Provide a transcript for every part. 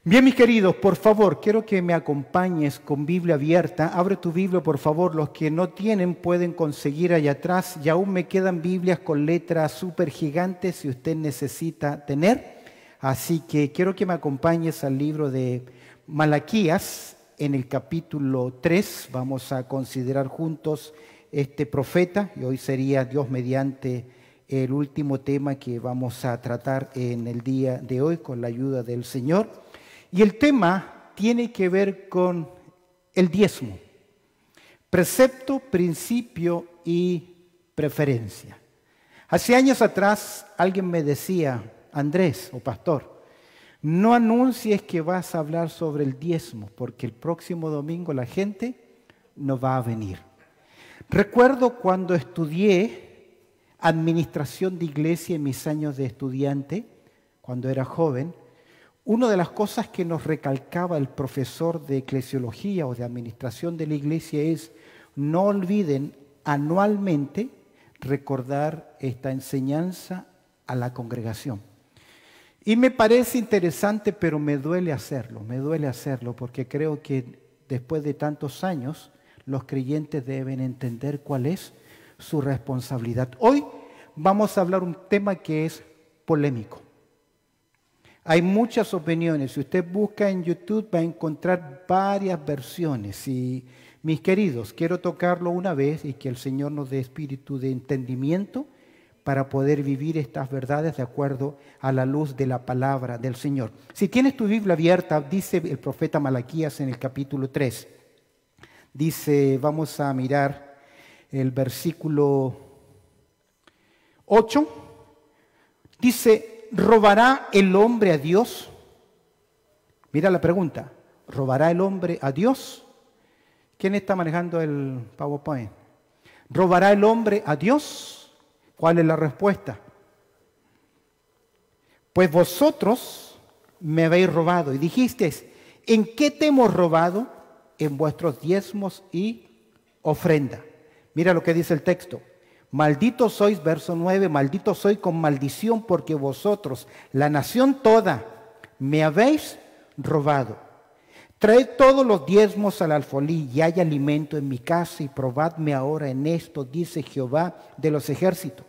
Bien, mis queridos, por favor, quiero que me acompañes con Biblia abierta. Abre tu Biblia, por favor. Los que no tienen pueden conseguir allá atrás. Y aún me quedan Biblias con letras súper gigantes si usted necesita tener. Así que quiero que me acompañes al libro de Malaquías en el capítulo 3. Vamos a considerar juntos este profeta. Y hoy sería, Dios mediante, el último tema que vamos a tratar en el día de hoy con la ayuda del Señor. Y el tema tiene que ver con el diezmo, precepto, principio y preferencia. Hace años atrás alguien me decía, Andrés o pastor, no anuncies que vas a hablar sobre el diezmo, porque el próximo domingo la gente no va a venir. Recuerdo cuando estudié administración de iglesia en mis años de estudiante, cuando era joven. Una de las cosas que nos recalcaba el profesor de eclesiología o de administración de la iglesia es: no olviden anualmente recordar esta enseñanza a la congregación. Y me parece interesante, pero me duele hacerlo porque creo que después de tantos años los creyentes deben entender cuál es su responsabilidad. Hoy vamos a hablar un tema que es polémico. Hay muchas opiniones. Si usted busca en YouTube va a encontrar varias versiones. Y mis queridos, quiero tocarlo una vez y que el Señor nos dé espíritu de entendimiento para poder vivir estas verdades de acuerdo a la luz de la palabra del Señor. Si tienes tu Biblia abierta, dice el profeta Malaquías en el capítulo 3. Dice, vamos a mirar el versículo 8. Dice: ¿robará el hombre a Dios? Mira la pregunta. ¿Robará el hombre a Dios? ¿Quién está manejando el PowerPoint? ¿Robará el hombre a Dios? ¿Cuál es la respuesta? Pues vosotros me habéis robado. Y dijisteis, ¿en qué te hemos robado? En vuestros diezmos y ofrenda. Mira lo que dice el texto. Maldito sois, verso 9, maldito soy con maldición porque vosotros, la nación toda, me habéis robado. Traed todos los diezmos al alfolí y hay alimento en mi casa y probadme ahora en esto, dice Jehová de los ejércitos.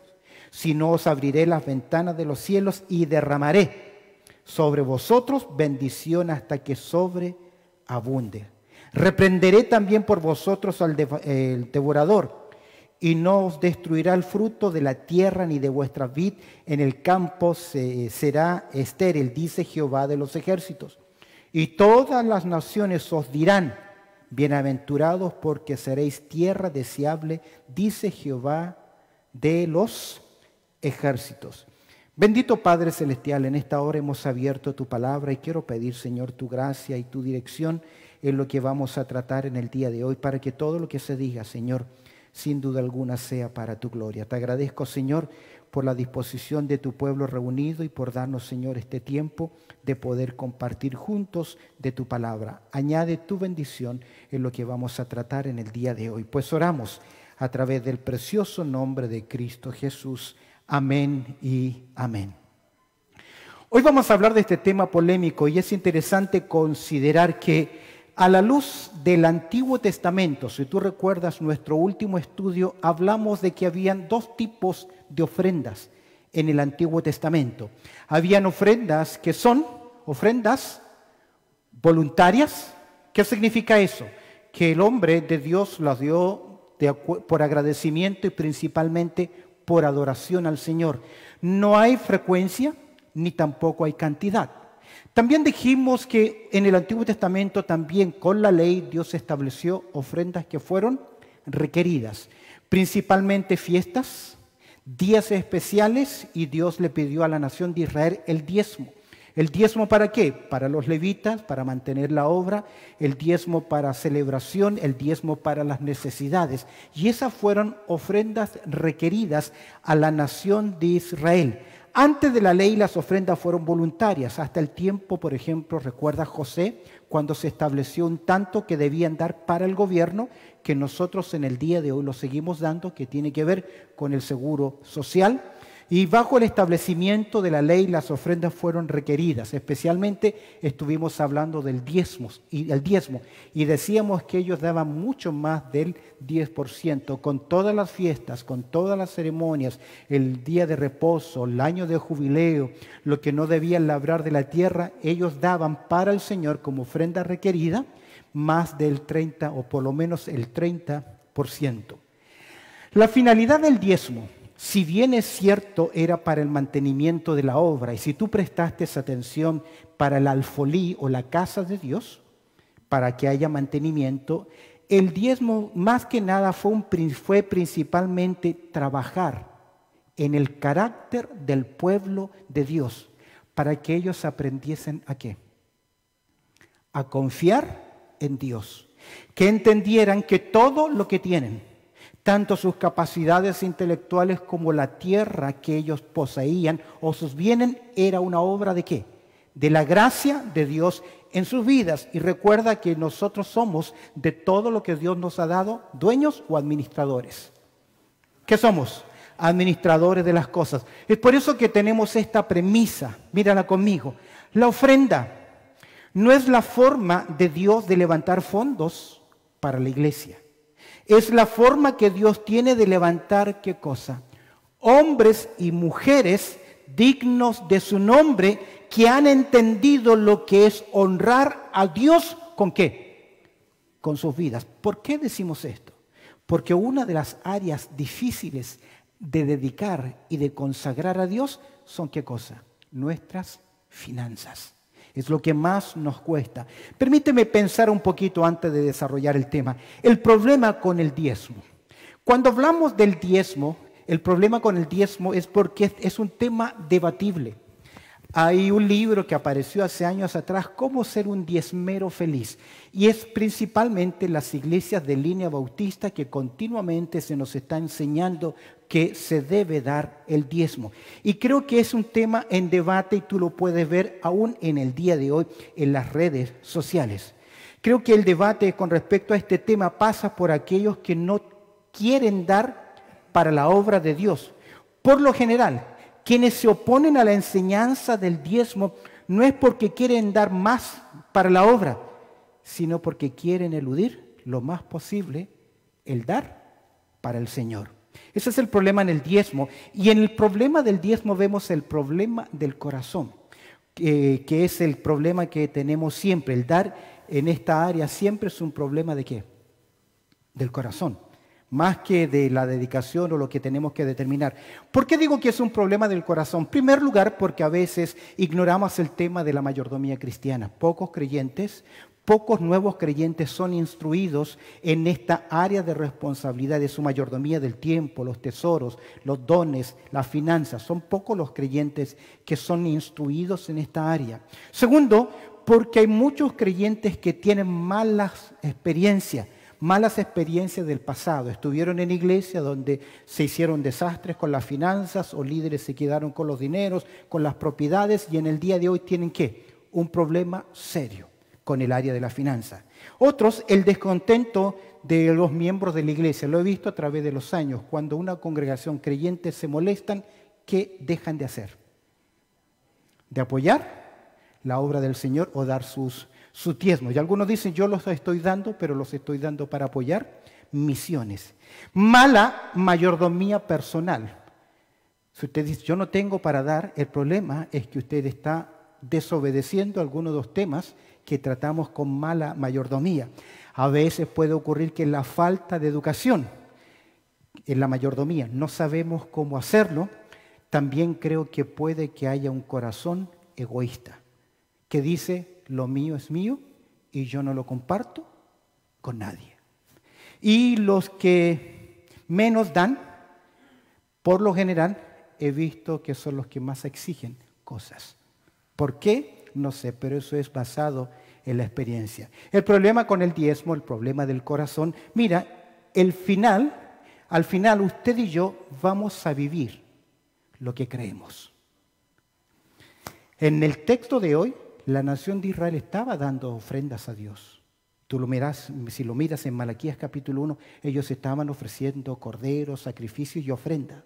Si no, os abriré las ventanas de los cielos y derramaré sobre vosotros bendición hasta que sobreabunde. Reprenderé también por vosotros al devorador. Y no os destruirá el fruto de la tierra ni de vuestra vid, en el campo será estéril, dice Jehová de los ejércitos. Y todas las naciones os dirán, bienaventurados porque seréis tierra deseable, dice Jehová de los ejércitos. Bendito Padre Celestial, en esta hora hemos abierto tu palabra y quiero pedir, Señor, tu gracia y tu dirección en lo que vamos a tratar en el día de hoy, para que todo lo que se diga, Señor, sin duda alguna sea para tu gloria. Te agradezco, Señor, por la disposición de tu pueblo reunido y por darnos, Señor, este tiempo de poder compartir juntos de tu palabra. Añade tu bendición en lo que vamos a tratar en el día de hoy. Pues oramos a través del precioso nombre de Cristo Jesús. Amén y amén. Hoy vamos a hablar de este tema polémico y es interesante considerar que a la luz del Antiguo Testamento, si tú recuerdas nuestro último estudio, hablamos de que habían dos tipos de ofrendas en el Antiguo Testamento. Habían ofrendas que son ofrendas voluntarias. ¿Qué significa eso? Que el hombre de Dios las dio por agradecimiento y principalmente por adoración al Señor. No hay frecuencia ni tampoco hay cantidad. También dijimos que en el Antiguo Testamento también con la ley Dios estableció ofrendas que fueron requeridas, principalmente fiestas, días especiales, y Dios le pidió a la nación de Israel el diezmo. ¿El diezmo para qué? Para los levitas, para mantener la obra, el diezmo para celebración, el diezmo para las necesidades. Y esas fueron ofrendas requeridas a la nación de Israel. Antes de la ley las ofrendas fueron voluntarias, hasta el tiempo, por ejemplo, recuerda José, cuando se estableció un tanto que debían dar para el gobierno, que nosotros en el día de hoy lo seguimos dando, que tiene que ver con el seguro social. Y bajo el establecimiento de la ley, las ofrendas fueron requeridas. Especialmente estuvimos hablando del diezmo, y decíamos que ellos daban mucho más del 10%, con todas las fiestas, con todas las ceremonias, el día de reposo, el año de jubileo, lo que no debían labrar de la tierra, ellos daban para el Señor como ofrenda requerida más del 30 o por lo menos el 30%. La finalidad del diezmo, si bien es cierto, era para el mantenimiento de la obra, y si tú prestaste atención para el alfolí o la casa de Dios, para que haya mantenimiento, el diezmo más que nada fue principalmente trabajar en el carácter del pueblo de Dios, para que ellos aprendiesen ¿a qué? A confiar en Dios, que entendieran que todo lo que tienen, tanto sus capacidades intelectuales como la tierra que ellos poseían o sus bienes, era una obra ¿de qué? De la gracia de Dios en sus vidas. Y recuerda que nosotros somos de todo lo que Dios nos ha dado, dueños o administradores. ¿Qué somos? Administradores de las cosas. Es por eso que tenemos esta premisa, mírala conmigo. La ofrenda no es la forma de Dios de levantar fondos para la iglesia. Es la forma que Dios tiene de levantar, ¿qué cosa? Hombres y mujeres dignos de su nombre, que han entendido lo que es honrar a Dios, ¿con qué? Con sus vidas. ¿Por qué decimos esto? Porque una de las áreas difíciles de dedicar y de consagrar a Dios son, ¿qué cosa? Nuestras finanzas. Es lo que más nos cuesta. Permíteme pensar un poquito antes de desarrollar el tema. El problema con el diezmo. Cuando hablamos del diezmo, el problema con el diezmo es porque es un tema debatible. Hay un libro que apareció hace años atrás, Cómo ser un diezmero feliz. Y es principalmente las iglesias de línea bautista que continuamente se nos está enseñando que se debe dar el diezmo. Y creo que es un tema en debate y tú lo puedes ver aún en el día de hoy en las redes sociales. Creo que el debate con respecto a este tema pasa por aquellos que no quieren dar para la obra de Dios. Por lo general, quienes se oponen a la enseñanza del diezmo no es porque quieren dar más para la obra, sino porque quieren eludir lo más posible el dar para el Señor. Ese es el problema en el diezmo. Y en el problema del diezmo vemos el problema del corazón, que es el problema que tenemos siempre. El dar en esta área siempre es un problema ¿de qué? Del corazón. Más que de la dedicación o lo que tenemos que determinar. ¿Por qué digo que es un problema del corazón? En primer lugar, porque a veces ignoramos el tema de la mayordomía cristiana. Pocos nuevos creyentes son instruidos en esta área de responsabilidad de su mayordomía del tiempo, los tesoros, los dones, las finanzas. Son pocos los creyentes que son instruidos en esta área. Segundo, porque hay muchos creyentes que tienen malas experiencias del pasado. Estuvieron en iglesia donde se hicieron desastres con las finanzas o líderes se quedaron con los dineros, con las propiedades y en el día de hoy tienen ¿qué? Un problema serio con el área de la finanza. Otros, el descontento de los miembros de la iglesia. Lo he visto a través de los años. Cuando una congregación creyente se molestan, ¿qué dejan de hacer? De apoyar la obra del Señor o dar sus diezmos. Y algunos dicen, yo los estoy dando, pero los estoy dando para apoyar misiones. Mala mayordomía personal. Si usted dice, yo no tengo para dar, el problema es que usted está desobedeciendo algunos de los temas que tratamos con mala mayordomía. A veces puede ocurrir que la falta de educación en la mayordomía, no sabemos cómo hacerlo. También creo que puede que haya un corazón egoísta que dice, lo mío es mío y yo no lo comparto con nadie. Y los que menos dan, por lo general, he visto que son los que más exigen cosas. ¿Por qué? No sé, pero eso es basado en la experiencia. El problema con el diezmo, el problema del corazón, mira, al final usted y yo vamos a vivir lo que creemos. En el texto de hoy, la nación de Israel estaba dando ofrendas a Dios. Tú lo miras, si lo miras en Malaquías capítulo 1, ellos estaban ofreciendo corderos, sacrificios y ofrendas.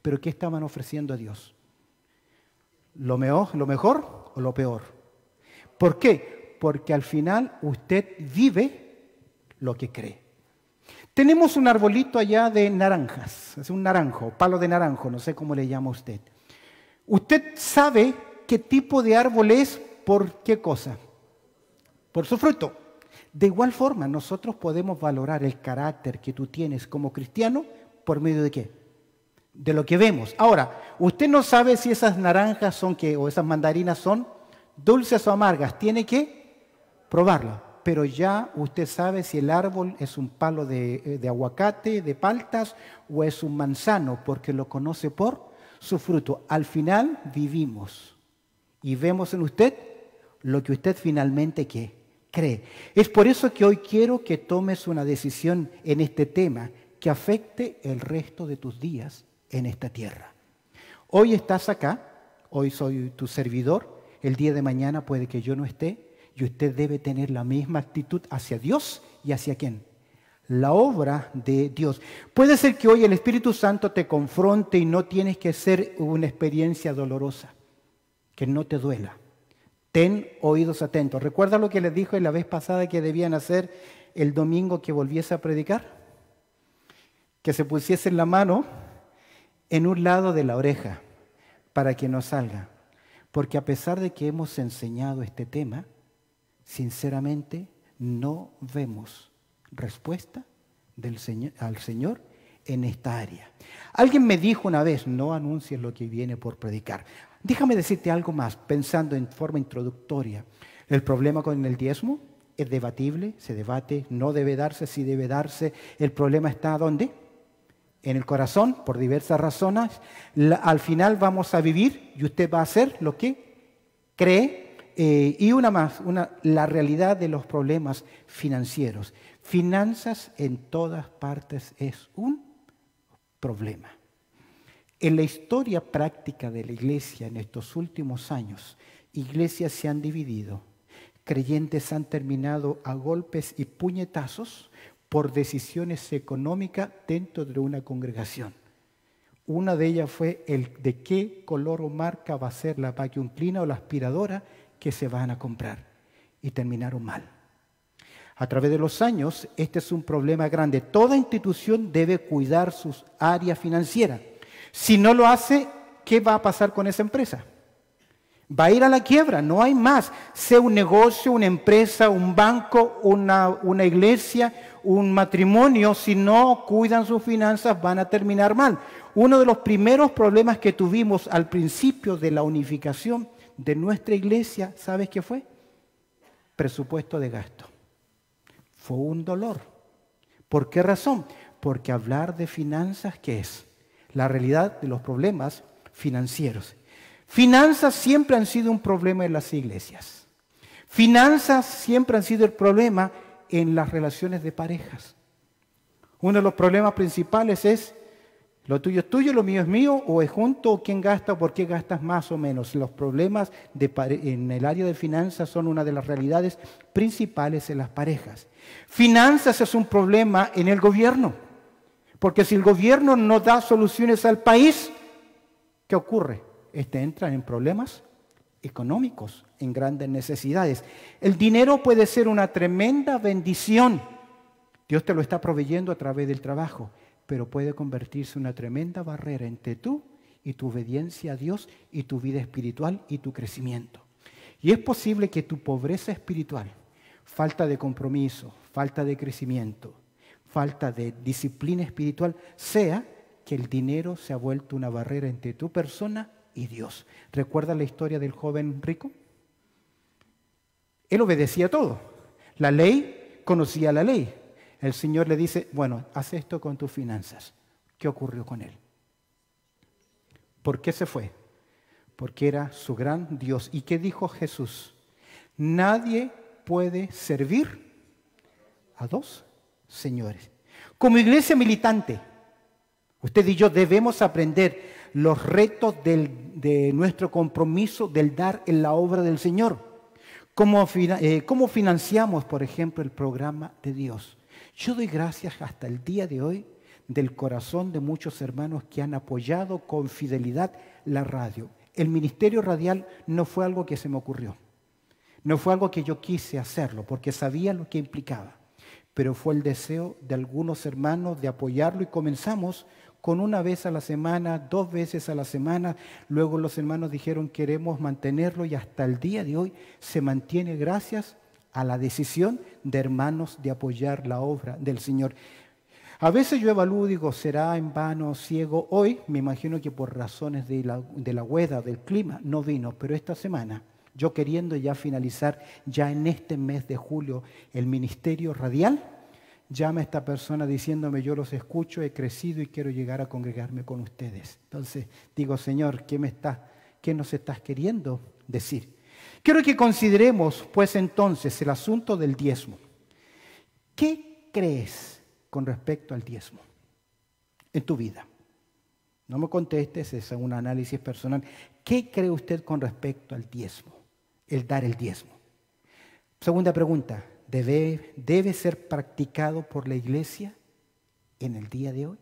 ¿Pero qué estaban ofreciendo a Dios? ¿Lo mejor o lo peor? ¿Por qué? Porque al final usted vive lo que cree. Tenemos un arbolito allá de naranjas, es un naranjo, palo de naranjo, no sé cómo le llama usted. ¿Usted sabe qué tipo de árbol es por qué cosa? Por su fruto. De igual forma, nosotros podemos valorar el carácter que tú tienes como cristiano por medio de qué? De lo que vemos. Ahora, usted no sabe si esas naranjas son qué o esas mandarinas son dulces o amargas. Tiene que probarlas. Pero ya usted sabe si el árbol es un palo de aguacate, de paltas o es un manzano, porque lo conoce por su fruto. Al final vivimos y vemos en usted lo que usted finalmente cree. Es por eso que hoy quiero que tomes una decisión en este tema que afecte el resto de tus días en esta tierra. Hoy estás acá, hoy soy tu servidor, el día de mañana puede que yo no esté y usted debe tener la misma actitud hacia Dios y hacia ¿quién? La obra de Dios. Puede ser que hoy el Espíritu Santo te confronte y no tienes que ser una experiencia dolorosa, que no te duela. Ten oídos atentos. ¿Recuerda lo que les dijo la vez pasada que debían hacer el domingo que volviese a predicar? Que se pusiesen la mano en un lado de la oreja para que no salga. Porque a pesar de que hemos enseñado este tema, sinceramente no vemos respuesta al Señor en esta área. Alguien me dijo una vez, no anuncies lo que viene por predicar. Déjame decirte algo más, pensando en forma introductoria. El problema con el diezmo es debatible, se debate, no debe darse, sí debe darse. El problema está ¿dónde? En el corazón, por diversas razones. Al final vamos a vivir y usted va a hacer lo que cree. Y una más, la realidad de los problemas financieros. Finanzas en todas partes es un problema. En la historia práctica de la iglesia en estos últimos años, iglesias se han dividido, creyentes han terminado a golpes y puñetazos por decisiones económicas dentro de una congregación. Una de ellas fue el de qué color o marca va a ser la vacuum cleaner o la aspiradora que se van a comprar, y terminaron mal. A través de los años, este es un problema grande. Toda institución debe cuidar sus áreas financieras. Si no lo hace, ¿qué va a pasar con esa empresa? Va a ir a la quiebra, no hay más. Sea un negocio, una empresa, un banco, una iglesia, un matrimonio, si no cuidan sus finanzas van a terminar mal. Uno de los primeros problemas que tuvimos al principio de la unificación de nuestra iglesia, ¿sabes qué fue? Presupuesto de gasto. Fue un dolor. ¿Por qué razón? Porque hablar de finanzas, ¿qué es? La realidad de los problemas financieros. Finanzas siempre han sido un problema en las iglesias. Finanzas siempre han sido el problema en las relaciones de parejas. Uno de los problemas principales es lo tuyo es tuyo, lo mío es mío, o es junto, o quién gasta, o por qué gastas más o menos. Los problemas en el área de finanzas son una de las realidades principales en las parejas. Finanzas es un problema en el gobierno, porque si el gobierno no da soluciones al país, ¿qué ocurre? Entra en problemas económicos, en grandes necesidades. El dinero puede ser una tremenda bendición. Dios te lo está proveyendo a través del trabajo, pero puede convertirse en una tremenda barrera entre tú y tu obediencia a Dios y tu vida espiritual y tu crecimiento. Y es posible que tu pobreza espiritual, falta de compromiso, falta de crecimiento, falta de disciplina espiritual, sea que el dinero se ha vuelto una barrera entre tu persona y Dios. ¿Recuerda la historia del joven rico? Él obedecía todo. La ley, conocía la ley. El Señor le dice, bueno, haz esto con tus finanzas. ¿Qué ocurrió con él? ¿Por qué se fue? Porque era su gran Dios. ¿Y qué dijo Jesús? Nadie puede servir a dos señores. Como iglesia militante, usted y yo debemos aprender los retos de nuestro compromiso del dar en la obra del Señor. ¿Cómo financiamos, por ejemplo, el programa de Dios? Yo doy gracias hasta el día de hoy del corazón de muchos hermanos que han apoyado con fidelidad la radio. El ministerio radial no fue algo que se me ocurrió. No fue algo que yo quise hacerlo, porque sabía lo que implicaba. Pero fue el deseo de algunos hermanos de apoyarlo y comenzamos con una vez a la semana, 2 veces a la semana. Luego los hermanos dijeron queremos mantenerlo y hasta el día de hoy se mantiene gracias a la decisión de hermanos de apoyar la obra del Señor. A veces yo evalúo, digo, ¿será en vano, ciego? Hoy me imagino que por razones de la hueda, del clima, no vino, pero esta semana, yo queriendo ya finalizar, ya en este mes de julio, el ministerio radial, llama a esta persona diciéndome, yo los escucho, he crecido y quiero llegar a congregarme con ustedes. Entonces digo, Señor, ¿qué nos estás queriendo decir? Quiero que consideremos, pues entonces, el asunto del diezmo. ¿Qué crees con respecto al diezmo en tu vida? No me contestes, es un análisis personal. ¿Qué cree usted con respecto al diezmo? El dar el diezmo. Segunda pregunta, ¿debe ser practicado por la iglesia en el día de hoy?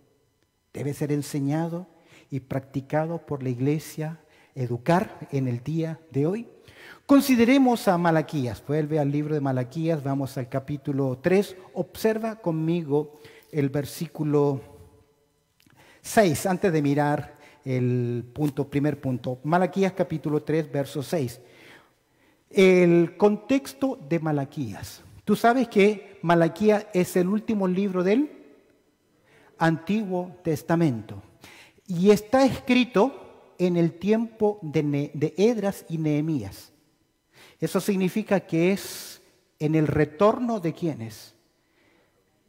¿Debe ser enseñado y practicado por la iglesia, educar en el día de hoy? Consideremos a Malaquías. Vuelve al libro de Malaquías, vamos al capítulo 3. Observa conmigo el versículo 6, antes de mirar el primer punto. Malaquías capítulo 3, verso 6. El contexto de Malaquías. Tú sabes que Malaquías es el último libro del Antiguo Testamento. Y está escrito en el tiempo de Esdras y Nehemías. Eso significa que es en el retorno de ¿quiénes?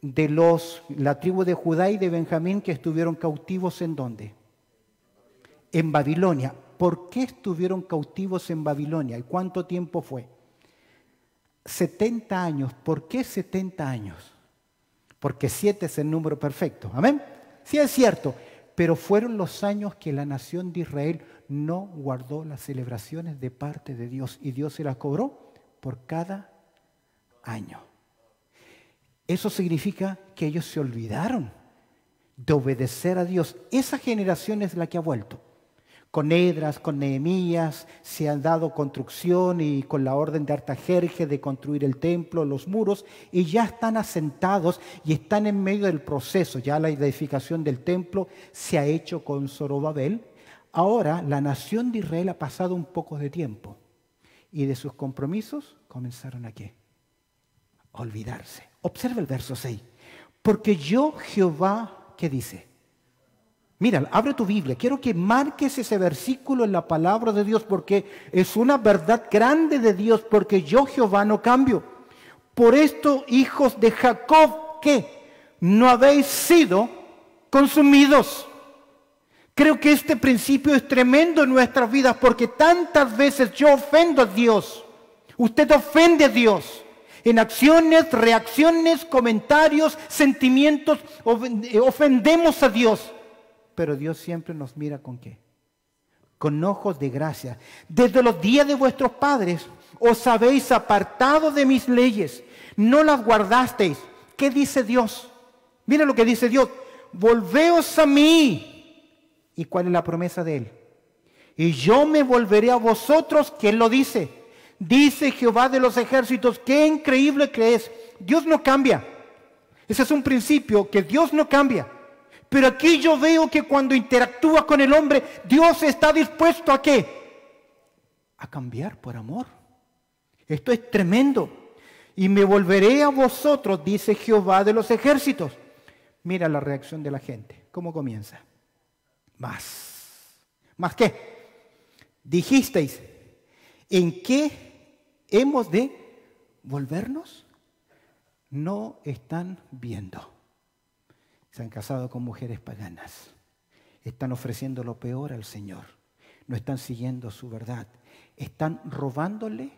De la tribu de Judá y de Benjamín que estuvieron cautivos ¿en dónde? En Babilonia. ¿Por qué estuvieron cautivos en Babilonia? ¿Y cuánto tiempo fue? 70 años. ¿Por qué 70 años? Porque 7 es el número perfecto. ¿Amén? Sí es cierto. Pero fueron los años que la nación de Israel no guardó las celebraciones de parte de Dios. Y Dios se las cobró por cada año. Eso significa que ellos se olvidaron de obedecer a Dios. Esa generación es la que ha vuelto. Con Esdras, con Nehemías, se han dado construcción y con la orden de Artajerjes de construir el templo, los muros, y ya están asentados y están en medio del proceso. Ya la edificación del templo se ha hecho con Zorobabel. Ahora la nación de Israel ha pasado un poco de tiempo y de sus compromisos comenzaron a ¿qué? A olvidarse. Observa el verso 6. Porque yo Jehová, ¿qué dice? Mira, abre tu Biblia. Quiero que marques ese versículo en la palabra de Dios porque es una verdad grande de Dios, porque yo Jehová no cambio. Por esto, hijos de Jacob, ¿qué? No habéis sido consumidos. Creo que este principio es tremendo en nuestras vidas porque tantas veces yo ofendo a Dios. Usted ofende a Dios. En acciones, reacciones, comentarios, sentimientos, ofendemos a Dios. Pero Dios siempre nos mira ¿con qué? Con ojos de gracia. Desde los días de vuestros padres os habéis apartado de mis leyes, no las guardasteis. ¿Qué dice Dios? Mira lo que dice Dios. Volveos a mí. ¿Y cuál es la promesa de Él? Y yo me volveré a vosotros. ¿Quién lo dice? Dice Jehová de los ejércitos. Qué increíble que es. Dios no cambia. Ese es un principio, que Dios no cambia. Pero aquí yo veo que cuando interactúa con el hombre, Dios está dispuesto ¿a qué? A cambiar por amor. Esto es tremendo. Y me volveré a vosotros, dice Jehová de los ejércitos. Mira la reacción de la gente. ¿Cómo comienza? Más. ¿Más qué? Dijisteis, ¿en qué hemos de volvernos? No están viendo. Se han casado con mujeres paganas. Están ofreciendo lo peor al Señor. No están siguiendo su verdad. Están robándole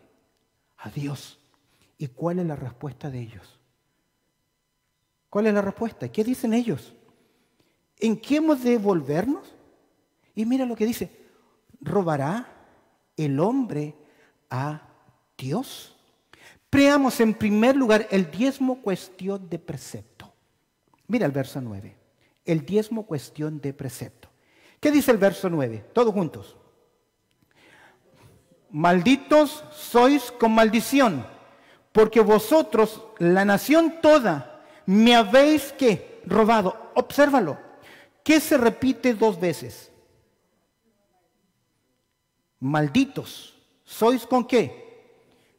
a Dios. ¿Y cuál es la respuesta de ellos? ¿Cuál es la respuesta? ¿Qué dicen ellos? ¿En qué hemos de volvernos? Y mira lo que dice. ¿Robará el hombre a Dios? Veamos en primer lugar el diezmo, cuestión de precepto. Mira el verso 9. El diezmo, cuestión de precepto. ¿Qué dice el verso 9? Todos juntos. Malditos sois con maldición, porque vosotros, la nación toda, me habéis, ¿qué? Robado. Obsérvalo. ¿Qué se repite 2 veces? Malditos. ¿Sois con qué?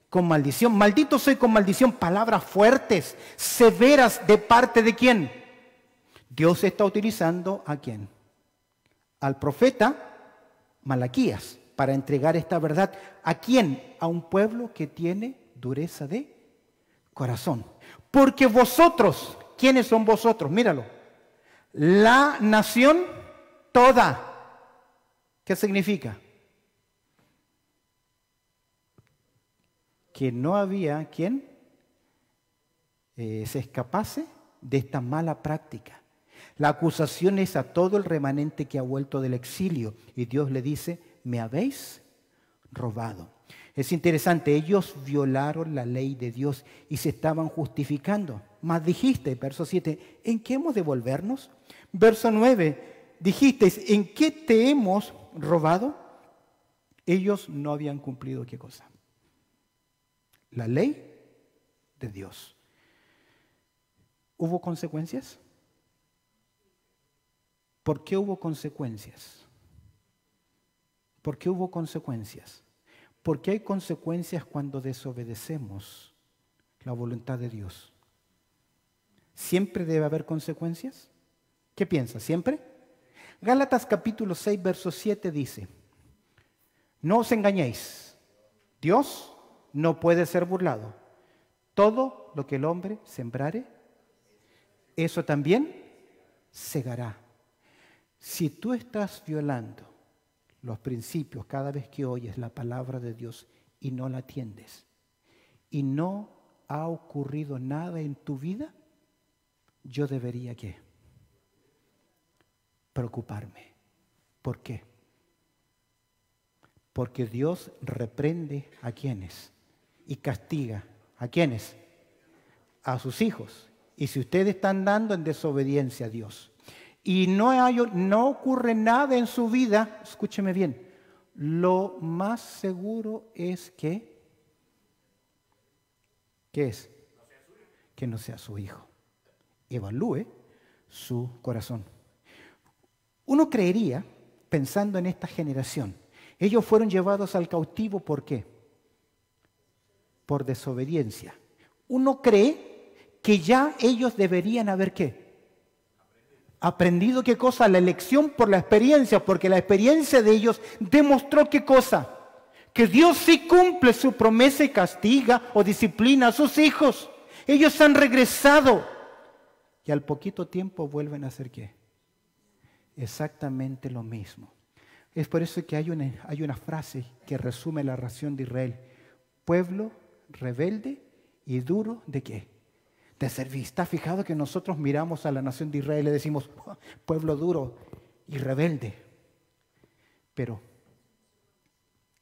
Con maldición. Malditos soy con maldición. Palabras fuertes, severas, ¿de parte de quién? Dios está utilizando ¿a quién? Al profeta Malaquías para entregar esta verdad. ¿A quién? A un pueblo que tiene dureza de corazón. Porque vosotros, ¿quiénes son vosotros? Míralo. La nación toda. ¿Qué significa? Que no había quien se escapase de esta mala práctica. La acusación es a todo el remanente que ha vuelto del exilio. Y Dios le dice, me habéis robado. Es interesante, ellos violaron la ley de Dios y se estaban justificando. Mas dijiste, verso 7, ¿en qué hemos de volvernos? Verso 9, dijisteis, ¿en qué te hemos robado? Ellos no habían cumplido, ¿qué cosa? La ley de Dios. ¿Hubo consecuencias? ¿Por qué hubo consecuencias? ¿Por qué hubo consecuencias? Porque hay consecuencias cuando desobedecemos la voluntad de Dios. ¿Siempre debe haber consecuencias? ¿Qué piensas? ¿Siempre? Gálatas capítulo 6, verso 7 dice, no os engañéis, Dios no puede ser burlado. Todo lo que el hombre sembrare, eso también segará. Si tú estás violando los principios cada vez que oyes la palabra de Dios y no la atiendes, y no ha ocurrido nada en tu vida, yo debería ¿qué? Preocuparme. ¿Por qué? Porque Dios reprende a quienes y castiga a quienes, a sus hijos. Y si ustedes están dando en desobediencia a Dios y no ocurre nada en su vida, escúcheme bien, lo más seguro es que, ¿qué es? Que no sea su hijo. Evalúe su corazón. Uno creería, pensando en esta generación, ellos fueron llevados al cautivo, ¿por qué? Por desobediencia. Uno cree que ya ellos deberían haber ¿qué? Aprendido ¿qué cosa? La lección por la experiencia, porque la experiencia de ellos demostró ¿qué cosa? Que Dios sí cumple su promesa y castiga o disciplina a sus hijos. Ellos han regresado y al poquito tiempo vuelven a hacer ¿qué? Exactamente lo mismo. Es por eso que hay una frase que resume la ración de Israel. Pueblo rebelde y duro ¿de qué? De servir. ¿Está fijado que nosotros miramos a la nación de Israel y le decimos, oh, pueblo duro y rebelde? Pero,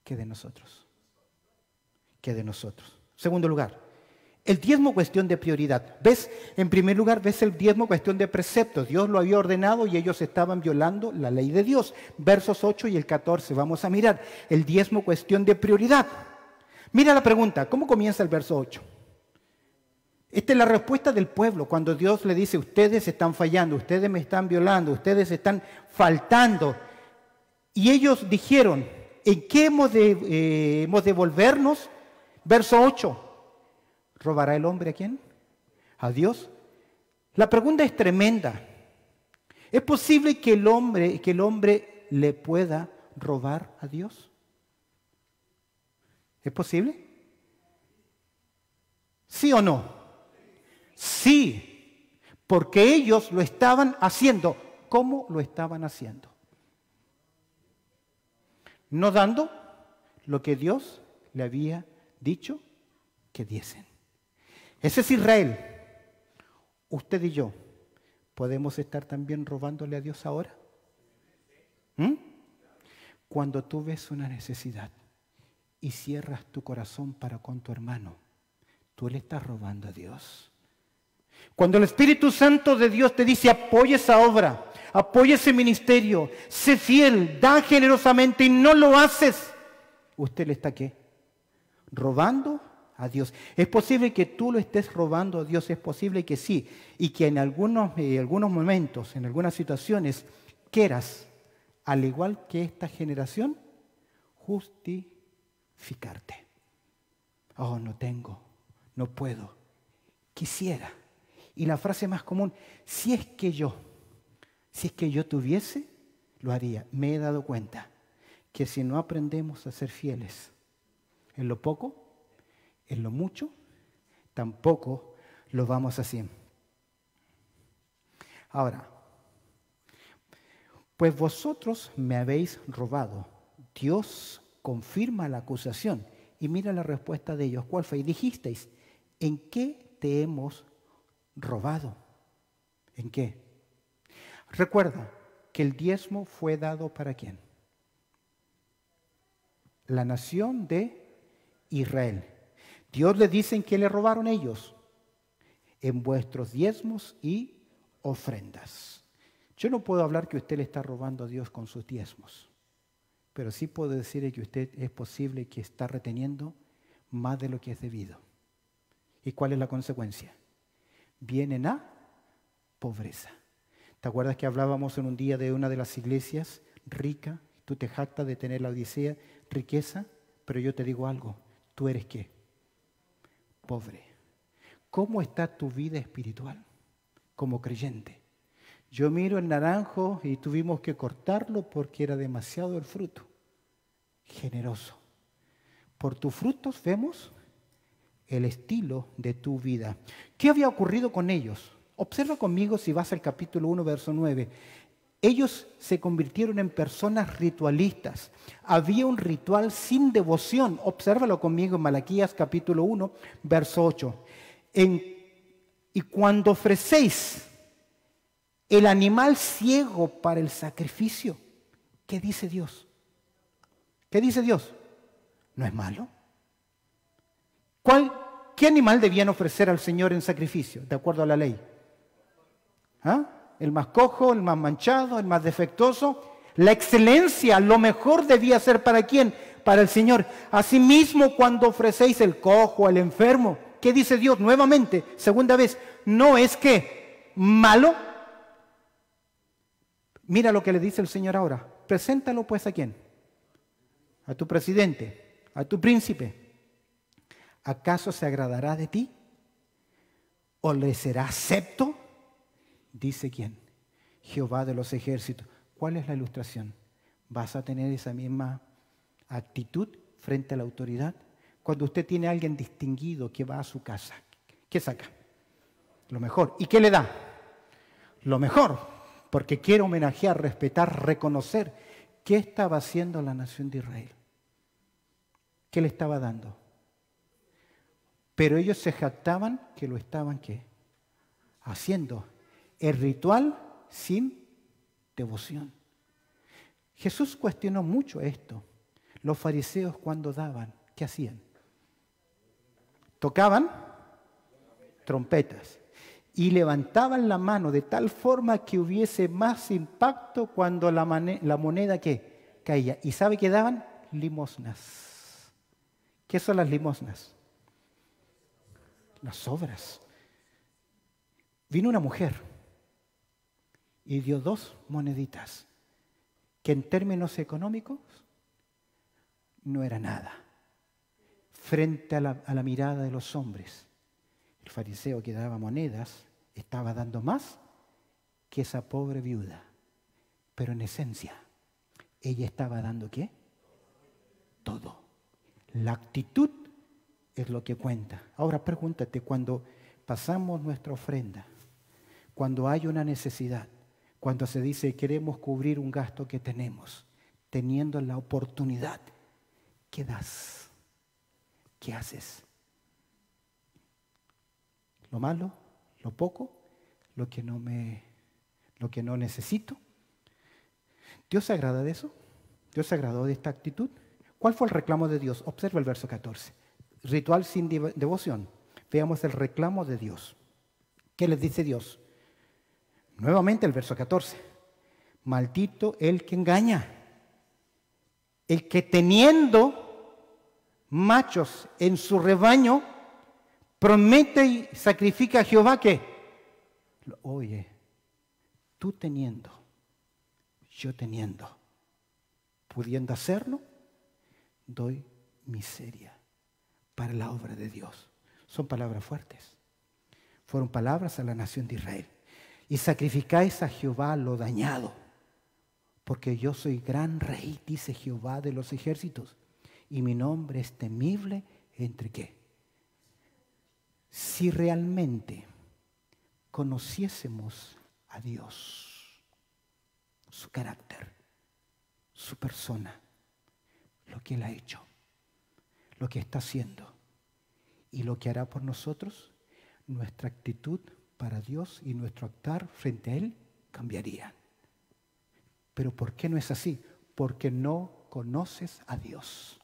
¿qué de nosotros? ¿Qué de nosotros? Segundo lugar, el diezmo cuestión de prioridad. ¿Ves? En primer lugar, ves el diezmo cuestión de preceptos. Dios lo había ordenado y ellos estaban violando la ley de Dios. Versos 8 y el 14, vamos a mirar. El diezmo cuestión de prioridad. Mira la pregunta, ¿cómo comienza el verso 8? Esta es la respuesta del pueblo cuando Dios le dice, ustedes están fallando, ustedes me están violando, ustedes están faltando. Y ellos dijeron, ¿en qué hemos de volvernos? Verso 8. ¿Robará el hombre a quién? ¿A Dios? La pregunta es tremenda. ¿Es posible que el hombre le pueda robar a Dios? ¿Es posible? ¿Sí o no? Sí, porque ellos lo estaban haciendo. ¿Cómo lo estaban haciendo? No dando lo que Dios le había dicho que diesen. Ese es Israel. Usted y yo, ¿podemos estar también robándole a Dios ahora? Cuando tú ves una necesidad y cierras tu corazón para con tu hermano, tú le estás robando a Dios. Cuando el Espíritu Santo de Dios te dice apoya esa obra, apoya ese ministerio, sé fiel, da generosamente y no lo haces, usted le está ¿qué? Robando a Dios. Es posible que tú lo estés robando a Dios, es posible que sí, y que en algunos momentos, en algunas situaciones, quieras, al igual que esta generación, justificarte. Oh, no tengo, no puedo, quisiera. Y la frase más común, si es que yo tuviese, lo haría. Me he dado cuenta que si no aprendemos a ser fieles en lo poco, en lo mucho, tampoco lo vamos a hacer. Ahora, pues vosotros me habéis robado. Dios confirma la acusación. Y mira la respuesta de ellos. ¿Cuál fue? Y dijisteis, ¿en qué te hemos robado? ¿En qué? Recuerda que el diezmo fue dado ¿para quién? La nación de Israel. Dios le dice en qué le robaron ellos. En vuestros diezmos y ofrendas. Yo no puedo hablar que usted le está robando a Dios con sus diezmos, pero sí puedo decirle que usted es posible que está reteniendo más de lo que es debido. ¿Y cuál es la consecuencia? Vienen a pobreza. ¿Te acuerdas que hablábamos en un día de una de las iglesias rica? Tú te jactas de tener la odisea, riqueza, pero yo te digo algo, ¿tú eres qué? Pobre. ¿Cómo está tu vida espiritual como creyente? Yo miro el naranjo y tuvimos que cortarlo porque era demasiado el fruto. Generoso. Por tus frutos vemos el estilo de tu vida. ¿Qué había ocurrido con ellos? Observa conmigo si vas al capítulo 1, verso 9. Ellos se convirtieron en personas ritualistas. Había un ritual sin devoción. Obsérvalo conmigo en Malaquías capítulo 1, verso 8. Y cuando ofrecéis el animal ciego para el sacrificio, ¿qué dice Dios? ¿Qué dice Dios? ¿No es malo? ¿Qué animal debían ofrecer al Señor en sacrificio, de acuerdo a la ley? ¿Ah? El más cojo, el más manchado, el más defectuoso. La excelencia, lo mejor debía ser ¿para quién? Para el Señor. Asimismo, cuando ofrecéis el cojo, el enfermo, ¿qué dice Dios? Nuevamente, segunda vez, ¿no es que malo? Mira lo que le dice el Señor ahora. Preséntalo pues ¿a quién? A tu presidente, a tu príncipe. ¿Acaso se agradará de ti? ¿O le será acepto? Dice quién, Jehová de los ejércitos. ¿Cuál es la ilustración? ¿Vas a tener esa misma actitud frente a la autoridad? Cuando usted tiene a alguien distinguido que va a su casa, ¿qué saca? Lo mejor. ¿Y qué le da? Lo mejor, porque quiere homenajear, respetar, reconocer. ¿Qué estaba haciendo la nación de Israel? ¿Qué le estaba dando? Pero ellos se jactaban que lo estaban ¿qué? Haciendo. El ritual sin devoción. Jesús cuestionó mucho esto. Los fariseos cuando daban, ¿qué hacían? Tocaban trompetas y levantaban la mano de tal forma que hubiese más impacto cuando la moneda ¿qué? Caía. ¿Y sabe qué daban? Limosnas. ¿Qué son las limosnas? Las obras. Vino una mujer y dio 2 moneditas, que en términos económicos no era nada. Frente a la mirada de los hombres, el fariseo que daba monedas estaba dando más que esa pobre viuda. Pero en esencia, ella estaba dando ¿qué? Todo. La actitud es lo que cuenta. Ahora pregúntate, cuando pasamos nuestra ofrenda, cuando hay una necesidad, cuando se dice queremos cubrir un gasto que tenemos, teniendo la oportunidad, ¿qué das? ¿Qué haces? ¿Lo malo? ¿Lo poco? ¿Lo que no necesito? ¿Dios se agrada de eso? ¿Dios se agradó de esta actitud? ¿Cuál fue el reclamo de Dios? Observa el verso 14. Ritual sin devoción. Veamos el reclamo de Dios. ¿Qué les dice Dios? Nuevamente el verso 14. Maldito el que engaña, el que teniendo machos en su rebaño, promete y sacrifica a Jehová que, oye, tú teniendo, yo teniendo, pudiendo hacerlo, doy miseria para la obra de Dios. Son palabras fuertes. Fueron palabras a la nación de Israel. Y sacrificáis a Jehová lo dañado, porque yo soy gran rey, dice Jehová de los ejércitos, y mi nombre es temible entre qué. Si realmente conociésemos a Dios, su carácter, su persona, lo que Él ha hecho, lo que está haciendo y lo que hará por nosotros, nuestra actitud para Dios y nuestro actuar frente a Él cambiaría. Pero ¿por qué no es así? Porque no conoces a Dios.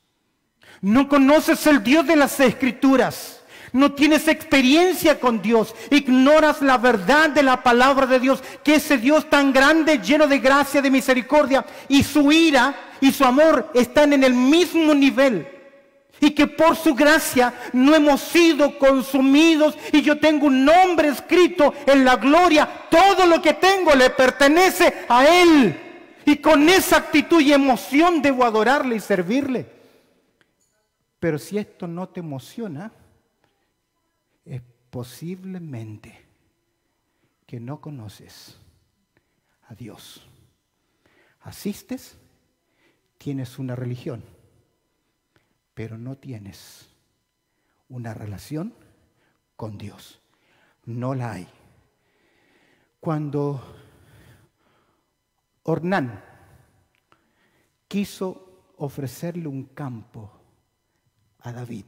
No conoces el Dios de las Escrituras. No tienes experiencia con Dios. Ignoras la verdad de la palabra de Dios. Que ese Dios tan grande, lleno de gracia, de misericordia, y su ira y su amor están en el mismo nivel. Y que por su gracia no hemos sido consumidos. Y yo tengo un nombre escrito en la gloria. Todo lo que tengo le pertenece a Él. Y con esa actitud y emoción debo adorarle y servirle. Pero si esto no te emociona, es posiblemente que no conoces a Dios. Asistes, tienes una religión, pero no tienes una relación con Dios. No la hay. Cuando Ornán quiso ofrecerle un campo a David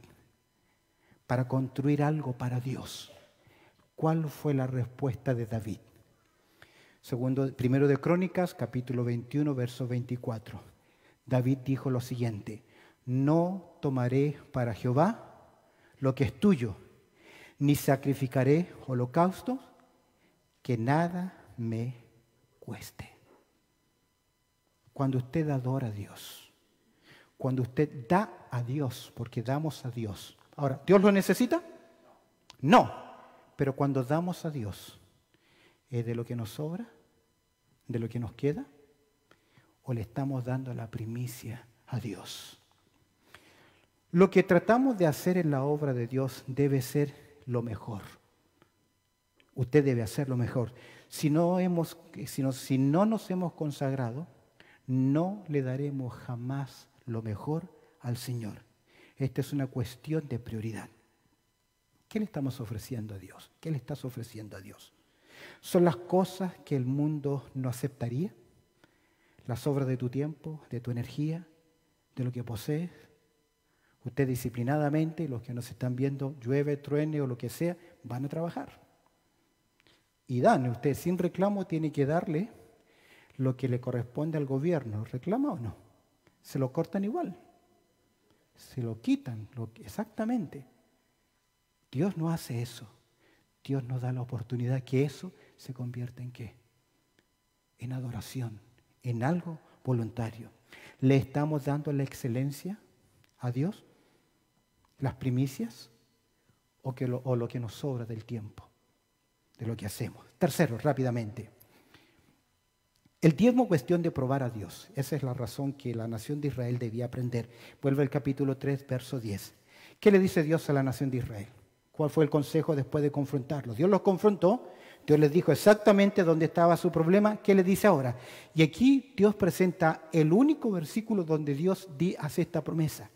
para construir algo para Dios, ¿cuál fue la respuesta de David? Primero de Crónicas, capítulo 21, verso 24. David dijo lo siguiente: no tomaré para Jehová lo que es tuyo, ni sacrificaré holocaustos que nada me cueste. Cuando usted adora a Dios, cuando usted da a Dios, porque damos a Dios. Ahora, ¿Dios lo necesita? No. Pero cuando damos a Dios, ¿es de lo que nos sobra? ¿De lo que nos queda? ¿O le estamos dando la primicia a Dios? Lo que tratamos de hacer en la obra de Dios debe ser lo mejor. Usted debe hacer lo mejor. Si no nos hemos consagrado, no le daremos jamás lo mejor al Señor. Esta es una cuestión de prioridad. ¿Qué le estamos ofreciendo a Dios? ¿Qué le estás ofreciendo a Dios? ¿Son las cosas que el mundo no aceptaría? ¿Las obras de tu tiempo, de tu energía, de lo que posees? Usted disciplinadamente, los que nos están viendo, llueve, truene o lo que sea, van a trabajar. Y dan, usted sin reclamo tiene que darle lo que le corresponde al gobierno. ¿Reclama o no? Se lo cortan igual. Se lo quitan, exactamente. Dios no hace eso. Dios nos da la oportunidad que eso se convierta en ¿qué? En adoración, en algo voluntario. ¿Le estamos dando la excelencia a Dios? ¿Las primicias? ¿O lo que nos sobra del tiempo? De lo que hacemos. Tercero, rápidamente. El diezmo, cuestión de probar a Dios. Esa es la razón que la nación de Israel debía aprender. Vuelve al capítulo 3, verso 10. ¿Qué le dice Dios a la nación de Israel? ¿Cuál fue el consejo después de confrontarlos? Dios los confrontó. Dios les dijo exactamente dónde estaba su problema. ¿Qué les dice ahora? Y aquí Dios presenta el único versículo donde Dios hace esta promesa.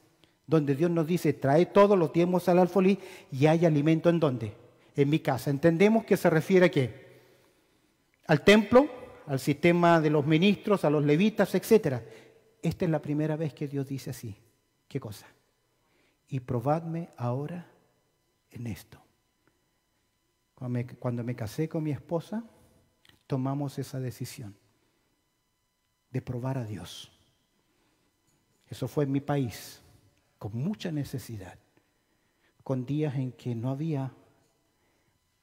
Donde Dios nos dice, trae todos los diezmos al alfolí y hay alimento ¿en dónde? En mi casa. Entendemos que se refiere ¿a qué? Al templo, al sistema de los ministros, a los levitas, etc. Esta es la primera vez que Dios dice así. ¿Qué cosa? Y probadme ahora en esto. Cuando me casé con mi esposa, tomamos esa decisión de probar a Dios. Eso fue en mi país, con mucha necesidad, con días en que no había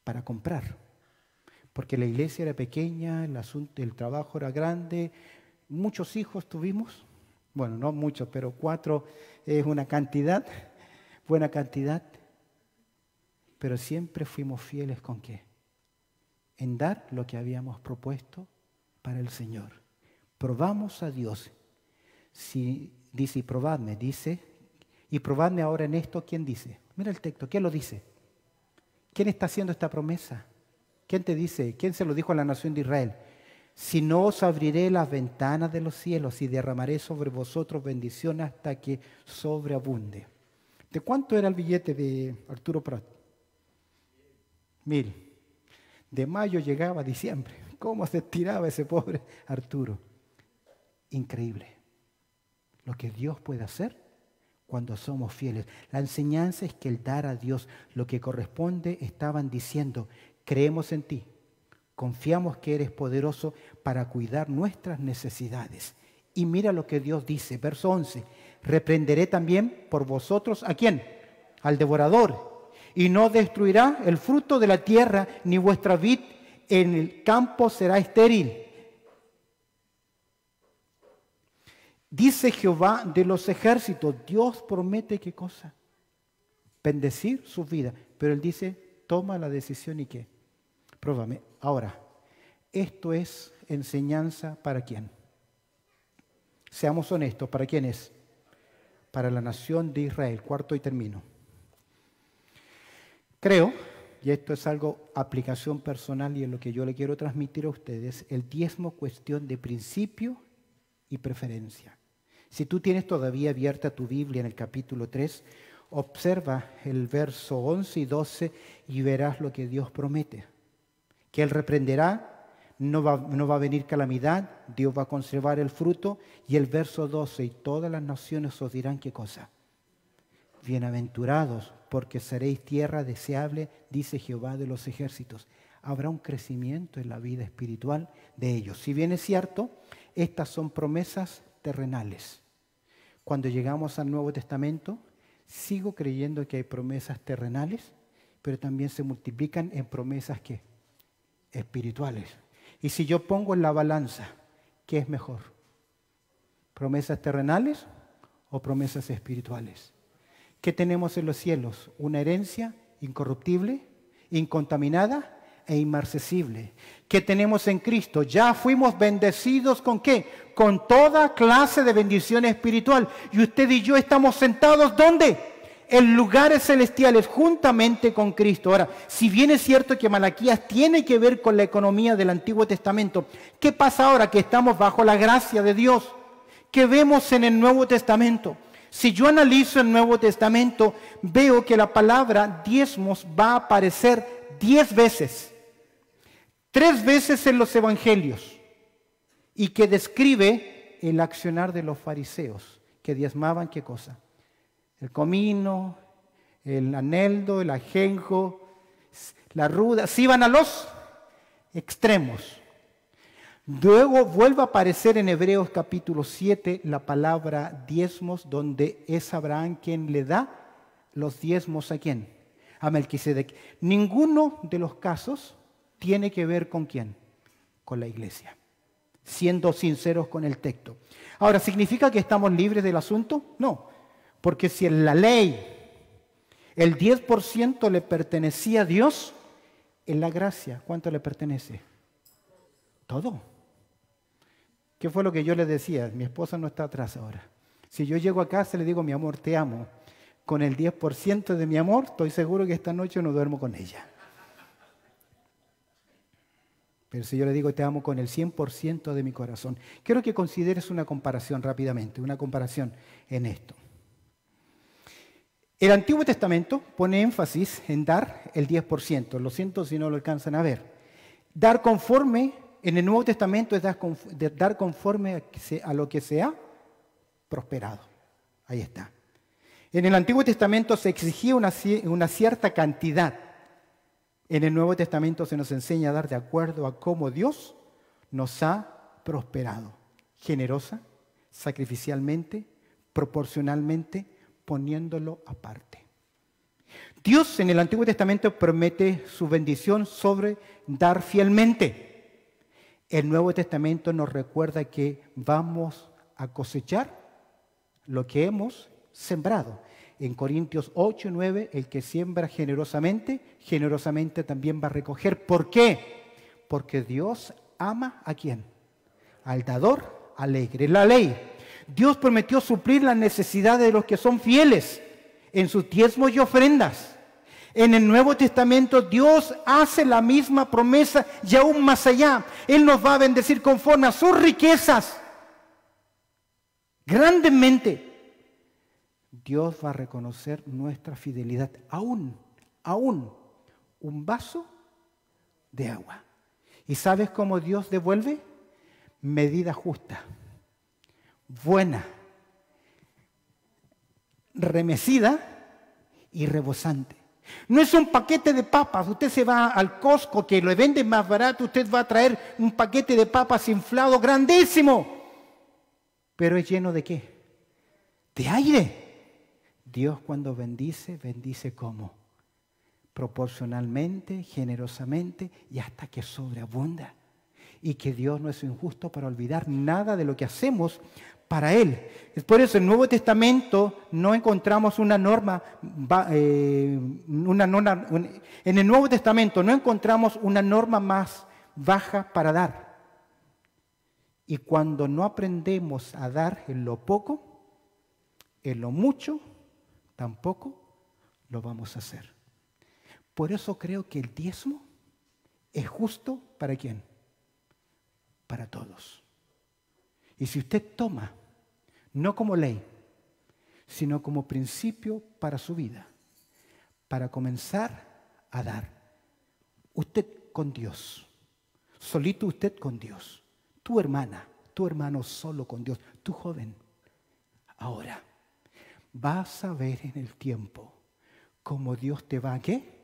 para comprar. porque la iglesia era pequeña, el trabajo era grande, muchos hijos tuvimos, bueno, no muchos, pero 4 es una cantidad, buena cantidad, pero siempre fuimos fieles ¿con qué? En dar lo que habíamos propuesto para el Señor. Probamos a Dios. Si dice, y probadme, dice, y probadme ahora en esto, ¿quién dice? Mira el texto, ¿quién lo dice? ¿Quién está haciendo esta promesa? ¿Quién te dice? ¿Quién se lo dijo a la nación de Israel? Si no os abriré las ventanas de los cielos y derramaré sobre vosotros bendición hasta que sobreabunde. ¿De cuánto era el billete de Arturo Prat? 1000. De mayo llegaba a diciembre. ¿Cómo se estiraba ese pobre Arturo? Increíble. Lo que Dios puede hacer cuando somos fieles. La enseñanza es que el dar a Dios lo que corresponde, estaban diciendo, creemos en ti, confiamos que eres poderoso para cuidar nuestras necesidades. Y mira lo que Dios dice, verso 11, reprenderé también por vosotros, ¿a quién? Al devorador, y no destruirá el fruto de la tierra, ni vuestra vid en el campo será estéril. Dice Jehová de los ejércitos, Dios promete ¿qué cosa? Bendecir su vida, pero Él dice, toma la decisión y ¿qué? Pruébame. Ahora, esto es enseñanza ¿para quién? Seamos honestos, ¿para quién es? Para la nación de Israel. Cuarto y termino. Creo, y esto es algo aplicación personal y es lo que yo le quiero transmitir a ustedes, el diezmo cuestión de principio y preferencia. Si tú tienes todavía abierta tu Biblia en el capítulo 3, observa el verso 11 y 12 y verás lo que Dios promete. Que Él reprenderá, no va a venir calamidad, Dios va a conservar el fruto. Y el verso 12, y todas las naciones os dirán ¿qué cosa? Bienaventurados, porque seréis tierra deseable, dice Jehová de los ejércitos. Habrá un crecimiento en la vida espiritual de ellos. Si bien es cierto, estas son promesas terrenales. Cuando llegamos al Nuevo Testamento, sigo creyendo que hay promesas terrenales, pero también se multiplican en promesas ¿qué? Espirituales. Y si yo pongo en la balanza, ¿qué es mejor? ¿Promesas terrenales o promesas espirituales? ¿Qué tenemos en los cielos? Una herencia incorruptible, incontaminada e inmarcesible. ¿Qué tenemos en Cristo? Ya fuimos bendecidos ¿con qué? Con toda clase de bendición espiritual. Y usted y yo estamos sentados ¿dónde? En lugares celestiales juntamente con Cristo. Ahora, si bien es cierto que Malaquías tiene que ver con la economía del Antiguo Testamento, ¿qué pasa ahora que estamos bajo la gracia de Dios? ¿Qué vemos en el Nuevo Testamento? Si yo analizo el Nuevo Testamento, veo que la palabra diezmos va a aparecer 10 veces. 3 veces en los evangelios. Y que describe el accionar de los fariseos, que diezmaban ¿qué cosa? El comino, el aneldo, el ajenjo, la ruda. Se iban a los extremos. Luego vuelve a aparecer en Hebreos capítulo 7 la palabra diezmos, donde es Abraham quien le da los diezmos ¿a quién? A Melquisedec. Ninguno de los casos tiene que ver con quién, con la iglesia. Siendo sinceros con el texto. Ahora, ¿significa que estamos libres del asunto? No, porque si en la ley el 10% le pertenecía a Dios, en la gracia, ¿cuánto le pertenece? Todo. ¿Qué fue lo que yo le decía? Mi esposa no está atrás ahora. Si yo llego a casa y le digo, mi amor, te amo, con el 10% de mi amor, estoy seguro que esta noche no duermo con ella. Pero si yo le digo, te amo con el 100% de mi corazón. Quiero que consideres una comparación rápidamente, una comparación en esto. El Antiguo Testamento pone énfasis en dar el 10%. Lo siento si no lo alcanzan a ver. Dar conforme, en el Nuevo Testamento es dar conforme a lo que se ha prosperado. Ahí está. En el Antiguo Testamento se exigía una cierta cantidad. En el Nuevo Testamento se nos enseña a dar de acuerdo a cómo Dios nos ha prosperado. Generosa, sacrificialmente, proporcionalmente, poniéndolo aparte. Dios en el Antiguo Testamento promete su bendición sobre dar fielmente. El Nuevo Testamento nos recuerda que vamos a cosechar lo que hemos sembrado. En Corintios 8 y 9, el que siembra generosamente, generosamente también va a recoger. ¿Por qué? Porque Dios ama ¿a quién? Al dador alegre. La ley. Dios prometió suplir las necesidades de los que son fieles en sus diezmos y ofrendas. En el Nuevo Testamento Dios hace la misma promesa y aún más allá. Él nos va a bendecir conforme a sus riquezas. Grandemente. Dios va a reconocer nuestra fidelidad. Aún un vaso de agua. ¿Y sabes cómo Dios devuelve? Medida justa, buena, remecida y rebosante. No es un paquete de papas. Usted se va al Costco que lo vende más barato, usted va a traer un paquete de papas inflado grandísimo. Pero es lleno ¿de qué? De aire. Dios cuando bendice, bendice ¿cómo? Proporcionalmente, generosamente y hasta que sobreabunda. Y que Dios no es injusto para olvidar nada de lo que hacemos para Él. Es por eso en el Nuevo Testamento no encontramos una norma, en el Nuevo Testamento no encontramos una norma más baja para dar. Y cuando no aprendemos a dar en lo poco, en lo mucho, tampoco lo vamos a hacer. Por eso creo que el diezmo es justo ¿para quién? Para todos. Y si usted toma, no como ley, sino como principio para su vida, para comenzar a dar, usted con Dios, solito usted con Dios, tu hermana, tu hermano solo con Dios, tu joven, ahora vas a ver en el tiempo cómo Dios te va ¿a qué?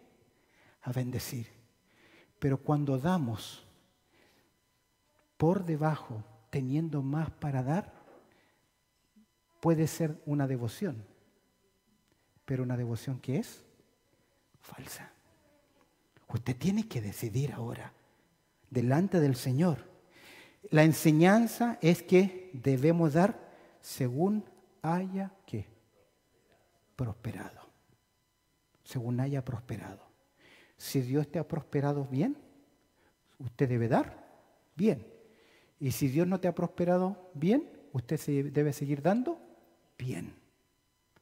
A bendecir. Pero cuando damos por debajo, teniendo más para dar, puede ser una devoción, pero una devoción que es falsa. Usted tiene que decidir ahora, delante del Señor. La enseñanza es que debemos dar según haya ¿qué? Prosperado. Según haya prosperado. Si Dios te ha prosperado bien, usted debe dar bien. Y si Dios no te ha prosperado bien, usted debe seguir dando bien.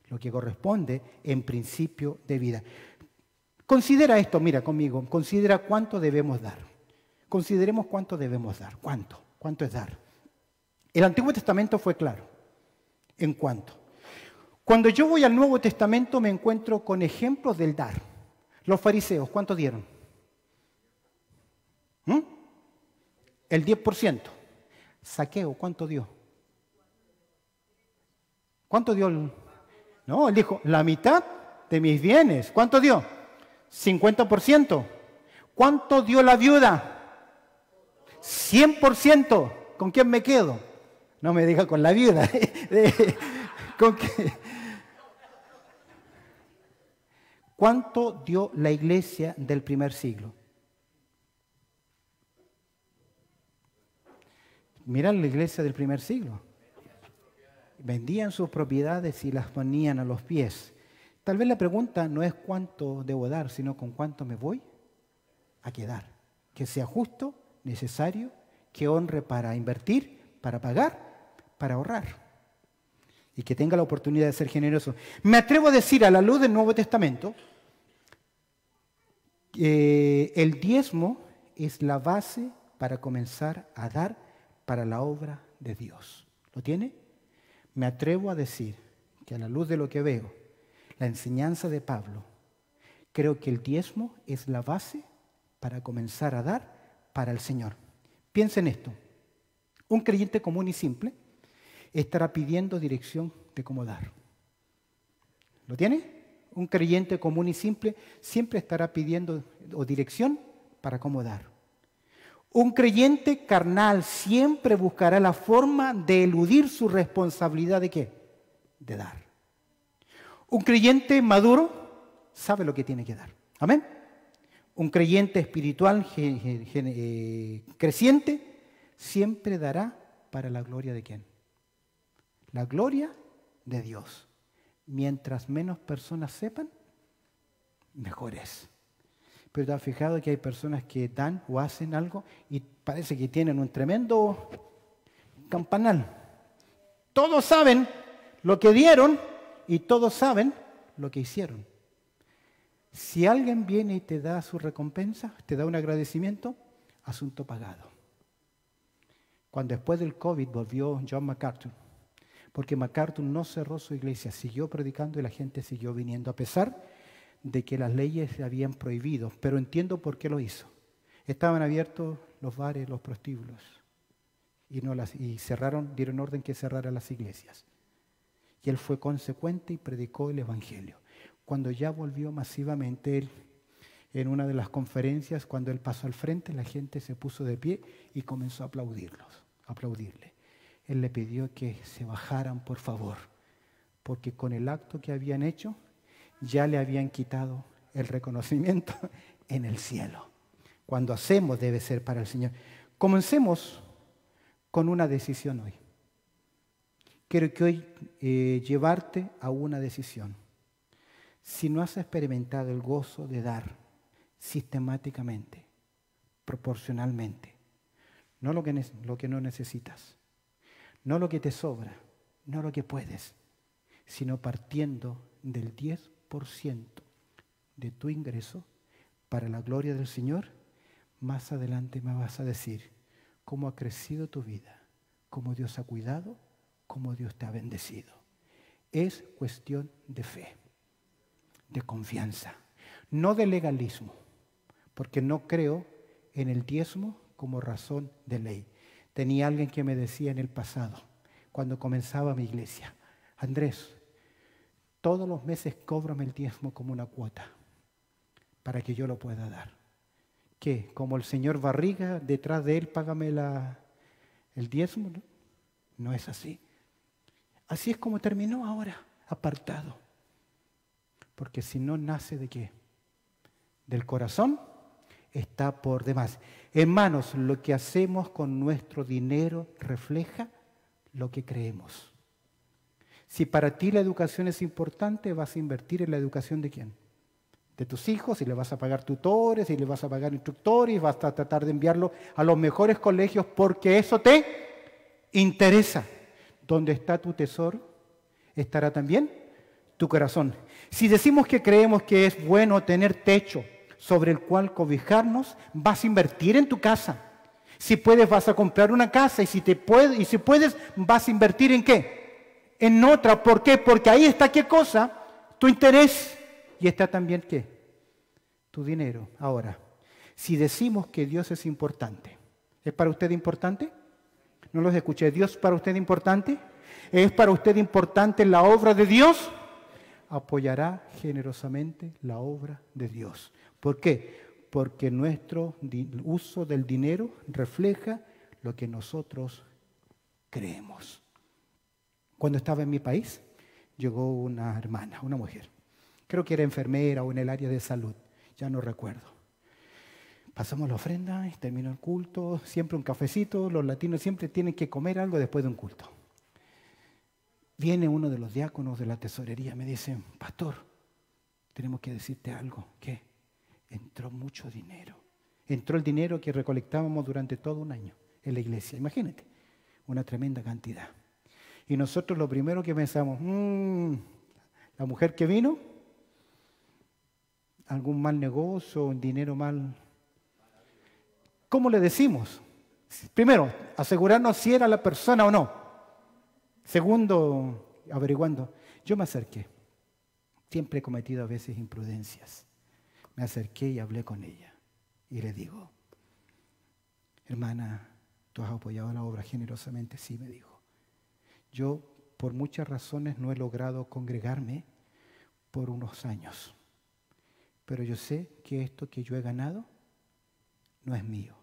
Lo que corresponde en principio de vida. Considera esto, mira conmigo, considera cuánto debemos dar. Consideremos cuánto debemos dar. ¿Cuánto es dar? El Antiguo Testamento fue claro. ¿En cuánto? Cuando yo voy al Nuevo Testamento me encuentro con ejemplos del dar. Los fariseos, ¿cuánto dieron? El 10%. Saqueo, ¿cuánto dio? ¿Cuánto dio? No, él dijo, la mitad de mis bienes. ¿Cuánto dio? 50%. ¿Cuánto dio la viuda? 100%. ¿Con quién me quedo? No me diga con la viuda. ¿Con qué? ¿Cuánto dio la iglesia del primer siglo? Mira la iglesia del primer siglo. Vendían sus propiedades y las ponían a los pies. Tal vez la pregunta no es cuánto debo dar, sino con cuánto me voy a quedar. Que sea justo, necesario, que honre para invertir, para pagar, para ahorrar. Y que tenga la oportunidad de ser generoso. Me atrevo a decir a la luz del Nuevo Testamento, el diezmo es la base para comenzar a dar para la obra de Dios. ¿Lo tiene? Me atrevo a decir que a la luz de lo que veo, la enseñanza de Pablo, creo que el diezmo es la base para comenzar a dar para el Señor. Piensa en esto. Un creyente común y simple estará pidiendo dirección de cómo dar. ¿Lo tiene? Un creyente común y simple siempre estará pidiendo dirección para cómo dar. Un creyente carnal siempre buscará la forma de eludir su responsabilidad ¿de qué? De dar. Un creyente maduro sabe lo que tiene que dar. Amén. Un creyente espiritual creciente siempre dará para la gloria de ¿quién? La gloria de Dios. Mientras menos personas sepan, mejor es. Pero te has fijado que hay personas que dan o hacen algo y parece que tienen un tremendo campanal. Todos saben lo que dieron y todos saben lo que hicieron. Si alguien viene y te da su recompensa, te da un agradecimiento, asunto pagado. Cuando después del COVID volvió John MacArthur, porque MacArthur no cerró su iglesia, siguió predicando y la gente siguió viniendo, a pesar de que las leyes se habían prohibido, pero entiendo por qué lo hizo. Estaban abiertos los bares, los prostíbulos, y cerraron, dieron orden que cerraran las iglesias. Y él fue consecuente y predicó el evangelio. Cuando ya volvió masivamente él, en una de las conferencias, cuando él pasó al frente, la gente se puso de pie y comenzó a aplaudirle. Él le pidió que se bajaran, por favor, porque con el acto que habían hecho, ya le habían quitado el reconocimiento en el cielo. Cuando hacemos debe ser para el Señor. Comencemos con una decisión hoy. Quiero que hoy llevarte a una decisión. Si no has experimentado el gozo de dar sistemáticamente, proporcionalmente, no lo que no necesitas, no lo que te sobra, no lo que puedes, sino partiendo del 10% de tu ingreso para la gloria del Señor, más adelante me vas a decir cómo ha crecido tu vida, cómo Dios ha cuidado, cómo Dios te ha bendecido. Es cuestión de fe, de confianza, no de legalismo, porque no creo en el diezmo como razón de ley. Tenía alguien que me decía en el pasado, cuando comenzaba mi iglesia, Andrés, todos los meses cóbrame el diezmo como una cuota para que yo lo pueda dar. ¿Qué? Como el señor Barriga, detrás de él págame el diezmo. ¿No? No es así. Así es como terminó ahora, apartado. Porque si no nace de qué? Del corazón, está por demás. Hermanos, lo que hacemos con nuestro dinero refleja lo que creemos. Si para ti la educación es importante, vas a invertir en la educación ¿de quién? De tus hijos, y le vas a pagar tutores, y le vas a pagar instructores, y vas a tratar de enviarlo a los mejores colegios porque eso te interesa. Donde está tu tesoro, estará también tu corazón. Si decimos que creemos que es bueno tener techo sobre el cual cobijarnos, vas a invertir en tu casa. Si puedes, vas a comprar una casa, y si puedes, vas a invertir ¿en qué? En otra. ¿Por qué? Porque ahí está ¿qué cosa? Tu interés. Y está también ¿qué? Tu dinero. Ahora, si decimos que Dios es importante, ¿es para usted importante? No los escuché. ¿Dios para usted importante? ¿Es para usted importante la obra de Dios? Apoyará generosamente la obra de Dios. ¿Por qué? Porque nuestro uso del dinero refleja lo que nosotros creemos. Cuando estaba en mi país, llegó una hermana, una mujer. Creo que era enfermera o en el área de salud, ya no recuerdo. Pasamos la ofrenda y terminó el culto, siempre un cafecito, los latinos siempre tienen que comer algo después de un culto. Viene uno de los diáconos de la tesorería, me dice, pastor, tenemos que decirte algo. ¿Qué? Entró mucho dinero. Entró el dinero que recolectábamos durante todo un año en la iglesia. Imagínate, una tremenda cantidad. Y nosotros lo primero que pensamos, la mujer que vino, algún mal negocio, un dinero mal. ¿Cómo le decimos? Primero, asegurarnos si era la persona o no. Segundo, averiguando. Yo me acerqué. Siempre he cometido a veces imprudencias. Me acerqué y hablé con ella. Y le digo, hermana, ¿tú has apoyado la obra generosamente? Sí, me dijo. Yo, por muchas razones, no he logrado congregarme por unos años. Pero yo sé que esto que yo he ganado no es mío.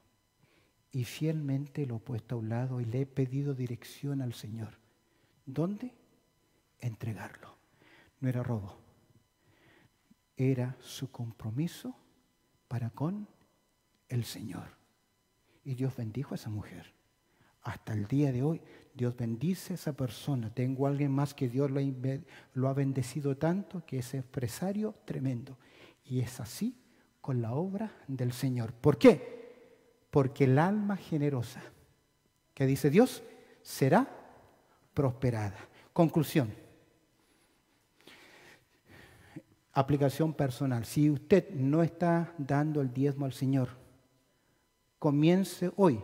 Y fielmente lo he puesto a un lado y le he pedido dirección al Señor. ¿Dónde? Entregarlo. No era robo. era su compromiso para con el Señor. Y Dios bendijo a esa mujer. Hasta el día de hoy, Dios bendice a esa persona. Tengo a alguien más que Dios lo ha bendecido tanto, que es empresario tremendo. Y es así con la obra del Señor. ¿Por qué? Porque el alma generosa, que dice Dios, será prosperada. Conclusión. Aplicación personal. Si usted no está dando el diezmo al Señor, comience hoy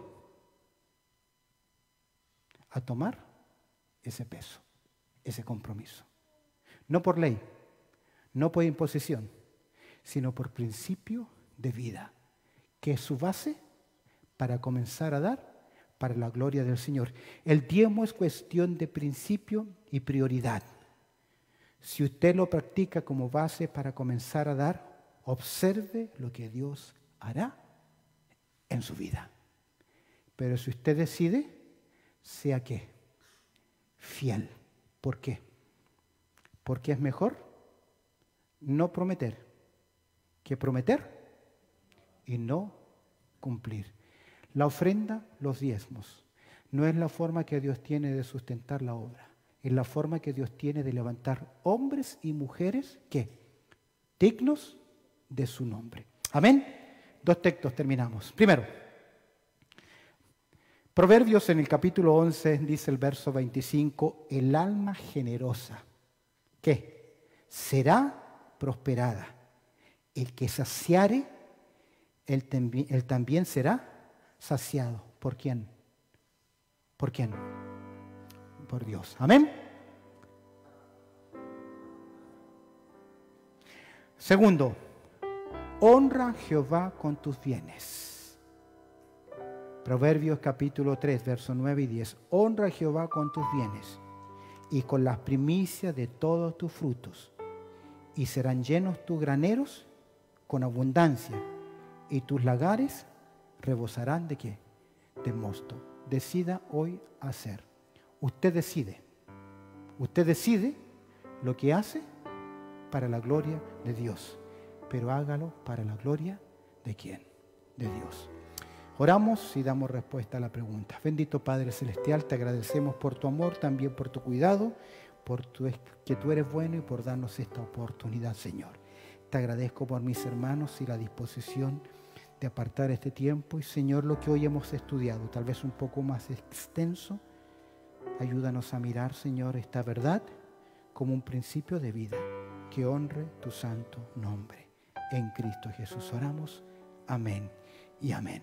a tomar ese peso, ese compromiso. No por ley, no por imposición, sino por principio de vida, que es su base para comenzar a dar para la gloria del Señor. El diezmo es cuestión de principio y prioridad. Si usted lo practica como base para comenzar a dar, observe lo que Dios hará en su vida. Pero si usted decide, sea ¿qué? Fiel. ¿Por qué? Porque es mejor no prometer que prometer y no cumplir. La ofrenda, los diezmos, no es la forma que Dios tiene de sustentar la obra. Es la forma que Dios tiene de levantar hombres y mujeres que dignos de su nombre. Amén. 2 textos terminamos. Primero, Proverbios en el capítulo 11 dice el verso 25, el alma generosa, ¿qué? Será prosperada. El que saciare, él también será saciado. ¿Por quién? ¿Por quién? Por Dios. Amén. Segundo, honra a Jehová con tus bienes. Proverbios capítulo 3, versos 9 y 10. Honra a Jehová con tus bienes y con las primicias de todos tus frutos, y serán llenos tus graneros con abundancia, y tus lagares rebosarán ¿de qué? De mosto. Decida hoy hacer. Usted decide lo que hace para la gloria de Dios, pero hágalo para la gloria de ¿quién? De Dios. Oramos y damos respuesta a la pregunta. Bendito Padre Celestial, te agradecemos por tu amor, también por tu cuidado, que tú eres bueno y por darnos esta oportunidad, Señor. Te agradezco por mis hermanos y la disposición de apartar este tiempo. Y Señor, lo que hoy hemos estudiado, tal vez un poco más extenso, ayúdanos a mirar, Señor, esta verdad como un principio de vida que honre tu santo nombre. En Cristo Jesús oramos. Amén y amén.